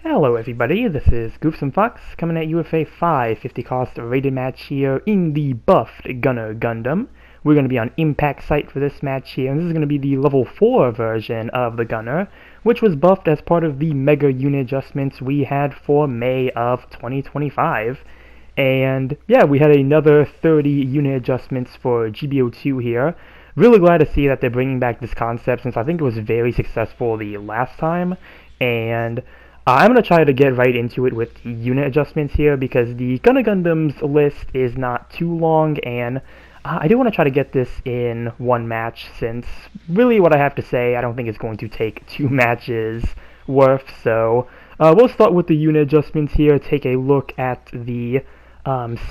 Hello everybody, this is Goofs Fox coming at you with a 550 cost rated match here in the buffed Gunner Gundam. We're going to be on Impact Site for this match here, and this is going to be the level 4 version of the Gunner, which was buffed as part of the mega unit adjustments we had for May of 2025. And yeah, we had another 30 unit adjustments for GBO2 here. Really glad to see that they're bringing back this concept since I think it was very successful the last time, and I'm going to try to get right into it with the unit adjustments here because the Gunner Gundam's list is not too long, and I do want to try to get this in one match since really what I have to say I don't think it's going to take 2 matches worth. So we'll start with the unit adjustments here, take a look at the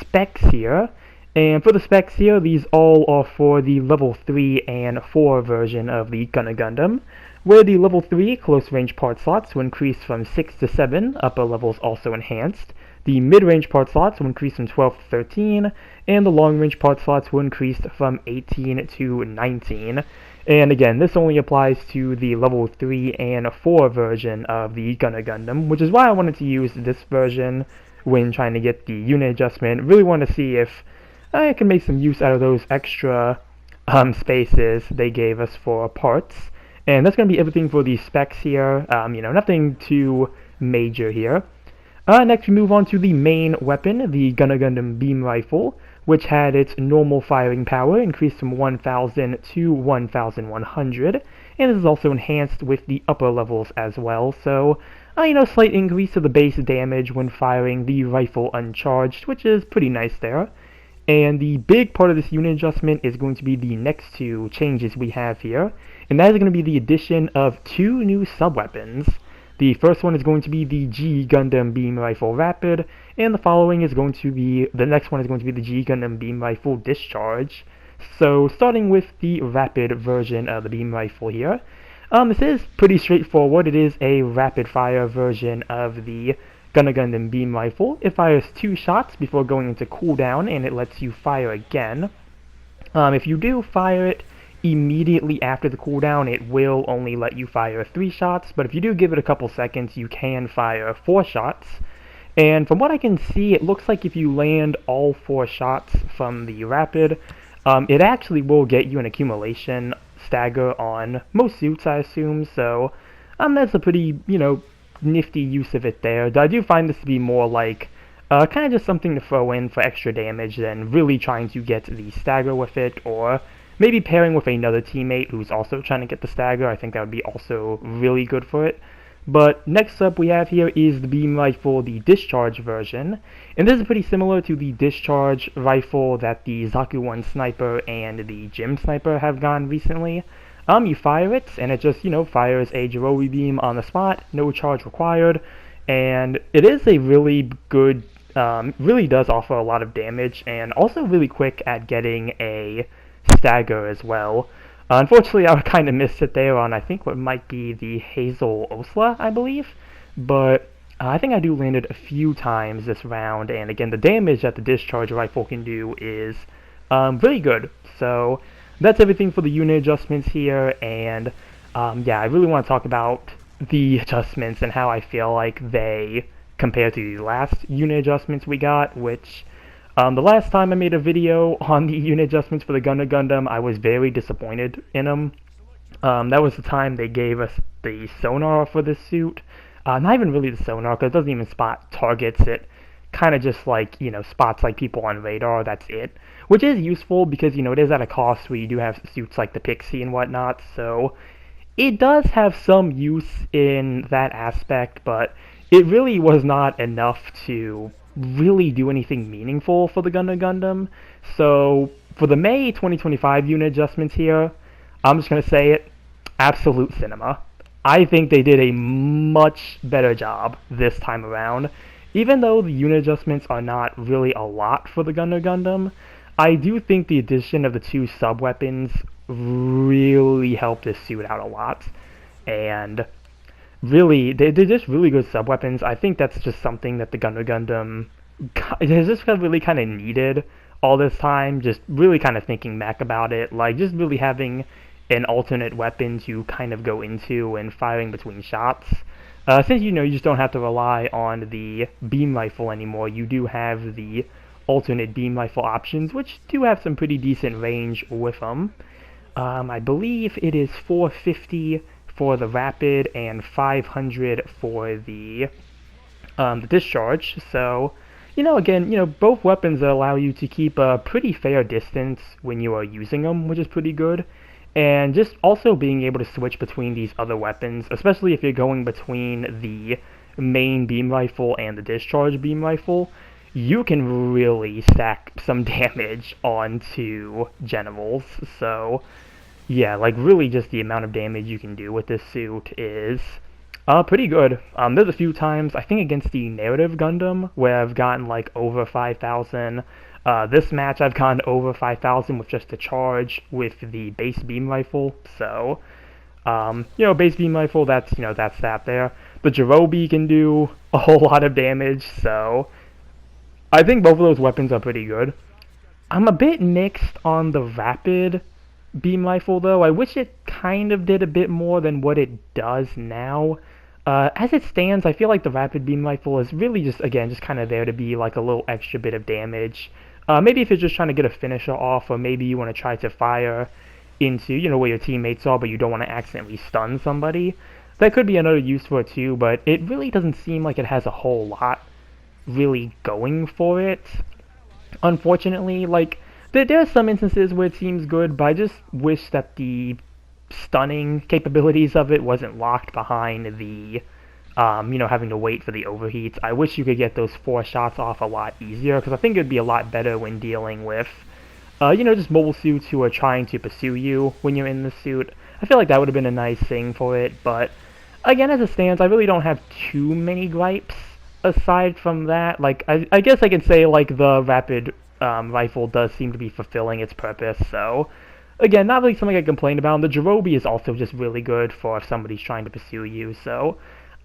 specs here. And for the specs here, these all are for the level 3 and 4 version of the Gunner Gundam, where the level 3 close range part slots will increase from 6 to 7, upper levels also enhanced. The mid-range part slots will increase from 12 to 13, and the long-range part slots will increase from 18 to 19. And again, this only applies to the level 3 and 4 version of the Gunner Gundam, which is why I wanted to use this version when trying to get the unit adjustment. Really want to see if I can make some use out of those extra spaces they gave us for parts. And that's going to be everything for the specs here. Nothing too major here. Next we move on to the main weapon, the Gunner Gundam Beam Rifle, which had its normal firing power increased from 1000 to 1100, and this is also enhanced with the upper levels as well. So, slight increase of the base damage when firing the rifle uncharged, which is pretty nice there. And the big part of this unit adjustment is going to be the next 2 changes we have here, and that is going to be the addition of 2 new sub-weapons. The first one is going to be the G Gundam Beam Rifle Rapid, and the next one is going to be the G Gundam Beam Rifle Discharge. So starting with the rapid version of the beam rifle here, this is pretty straightforward. It is a rapid fire version of the Gunner Gundam Beam Rifle. It fires 2 shots before going into cooldown, and it lets you fire again. If you do fire it immediately after the cooldown, it will only let you fire 3 shots, but if you do give it a couple seconds, you can fire 4 shots. And from what I can see, it looks like if you land all 4 shots from the rapid, it actually will get you an accumulation stagger on most suits, I assume, so that's a pretty, nifty use of it there. I do find this to be more like kind of just something to throw in for extra damage than really trying to get the stagger with it, or maybe pairing with another teammate who's also trying to get the stagger. I think that would be also really good for it. But next up we have here is the beam rifle, the discharge version, and this is pretty similar to the discharge rifle that the Zaku 1 sniper and the Jim sniper have gone recently. You fire it, and it just, fires a Jirowi beam on the spot, no charge required, and it is a really good, really does offer a lot of damage, and also really quick at getting a stagger as well. Unfortunately, I kind of missed it there on, I think, what might be the Hazel Osla, I believe, but I think I do land it a few times this round, and again, the damage that the discharge rifle can do is really good. So that's everything for the unit adjustments here, and yeah, I really want to talk about the adjustments and how I feel like they compare to the last unit adjustments we got, which the last time I made a video on the unit adjustments for the Gunner Gundam, I was very disappointed in them. That was the time they gave us the sonar for this suit. Not even really the sonar, because it doesn't even spot targets. It kind of just like, spots like people on radar, that's it. Which is useful because, it is at a cost where you do have suits like the Pixie and whatnot, so it does have some use in that aspect, but it really was not enough to really do anything meaningful for the Gunner Gundam. So for the May 2025 unit adjustments here, I'm just going to say it, absolute cinema. I think they did a much better job this time around. Even though the unit adjustments are not really a lot for the Gunner Gundam, I do think the addition of the 2 sub-weapons really helped this suit out a lot. And really, they're just really good sub-weapons. I think that's just something that the Gunner Gundam has just really kind of needed all this time, just really kind of thinking back about it, like just really having an alternate weapon to kind of go into and firing between shots. Since you just don't have to rely on the beam rifle anymore, you do have the alternate beam rifle options, which do have some pretty decent range with them. I believe it is 450 for the rapid and 500 for the discharge. So, again, both weapons allow you to keep a pretty fair distance when you are using them, which is pretty good. And just also being able to switch between these other weapons, especially if you're going between the main beam rifle and the discharge beam rifle, you can really stack some damage onto generals. So, yeah, like really just the amount of damage you can do with this suit is pretty good. There's a few times, I think against the narrative Gundam, where I've gotten like over 5,000. This match I've gotten over 5,000 with just the charge with the base beam rifle. So, base beam rifle, that's that there. The Jirobi can do a whole lot of damage, so I think both of those weapons are pretty good. I'm a bit mixed on the rapid beam rifle though. I wish it kind of did a bit more than what it does now. As it stands, I feel like the rapid beam rifle is really just kind of there to be like a little extra bit of damage. Maybe if you're just trying to get a finisher off, or maybe you want to try to fire into, where your teammates are, but you don't want to accidentally stun somebody. That could be another use for it too, but it really doesn't seem like it has a whole lot really going for it. Unfortunately, like, there are some instances where it seems good, but I just wish that the stunning capabilities of it wasn't locked behind the, having to wait for the overheats. I wish you could get those 4 shots off a lot easier, because I think it would be a lot better when dealing with, just mobile suits who are trying to pursue you when you're in the suit. I feel like that would have been a nice thing for it, but again, as it stands, I really don't have too many gripes aside from that. Like, I guess I can say, like, the rapid rifle does seem to be fulfilling its purpose, so again, not really something I complain about. And the Jirobi is also just really good for if somebody's trying to pursue you, so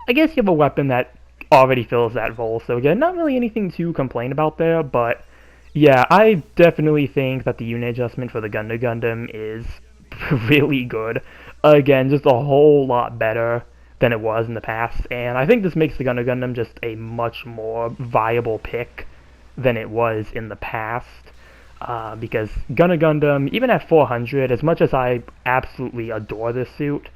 I guess you have a weapon that already fills that role. So again, not really anything to complain about there, but yeah, I definitely think that the unit adjustment for the Gunner Gundam is really good. Again, just a whole lot better than it was in the past, and I think this makes the Gunner Gundam just a much more viable pick than it was in the past. Because Gunner Gundam, even at 400, as much as I absolutely adore this suit,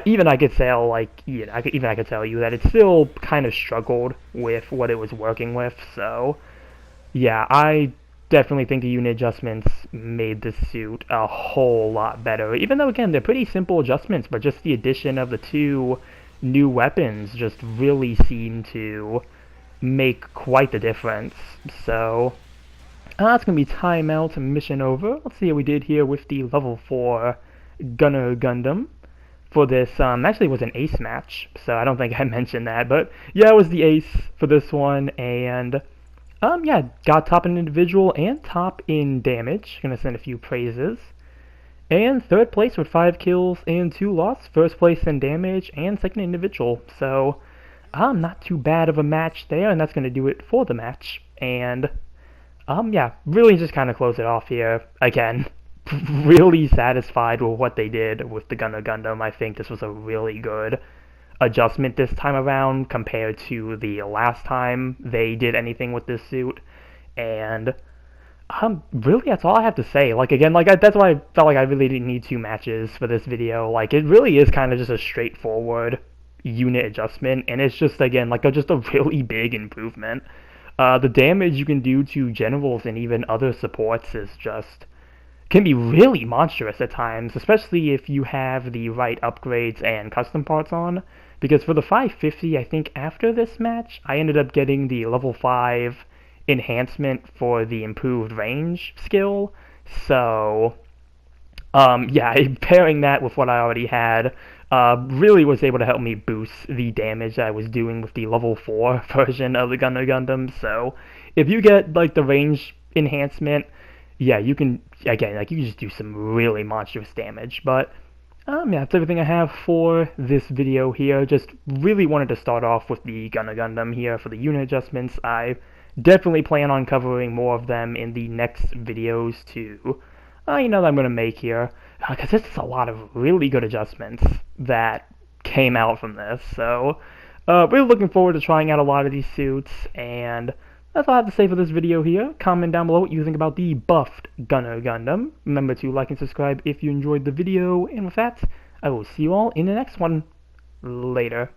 even I could say, like, I could tell you that it still kind of struggled with what it was working with. So, yeah, I definitely think the unit adjustments made this suit a whole lot better. Even though, again, they're pretty simple adjustments, but just the addition of the 2 new weapons just really seemed to make quite the difference. So, that's going to be timeout, mission over. Let's see how we did here with the level 4 Gunner Gundam. For this, actually it was an ace match, so I don't think I mentioned that, but yeah, it was the ace for this one, and yeah, got top in individual and top in damage. Gonna send a few praises. And 3rd place with 5 kills and 2 losses. 1st place in damage and 2nd individual. So, not too bad of a match there, and that's gonna do it for the match. And yeah, really just kind of close it off here. Again, really satisfied with what they did with the Gunner Gundam. I think this was a really good adjustment this time around compared to the last time they did anything with this suit. And really, that's all I have to say. Like, again, that's why I felt like I really didn't need 2 matches for this video. Like, it really is kind of just a straightforward unit adjustment, and it's just, again, like, just a really big improvement. The damage you can do to generals and even other supports is just can be really monstrous at times, especially if you have the right upgrades and custom parts on. Because for the 550, I think after this match, I ended up getting the level 5 enhancement for the improved range skill. So, yeah, pairing that with what I already had really was able to help me boost the damage I was doing with the level 4 version of the Gunner Gundam. So, if you get, like, the range enhancement, yeah, you can, again, like, you can just do some really monstrous damage. But, yeah, that's everything I have for this video here. Just really wanted to start off with the Gunner Gundam here for the unit adjustments. I definitely plan on covering more of them in the next videos too. That I'm going to make here. Because this is a lot of really good adjustments that came out from this. So, Really looking forward to trying out a lot of these suits, and that's all I have to say for this video here. Comment down below what you think about the buffed Gunner Gundam. Remember to like and subscribe if you enjoyed the video, and with that, I will see you all in the next one. Later.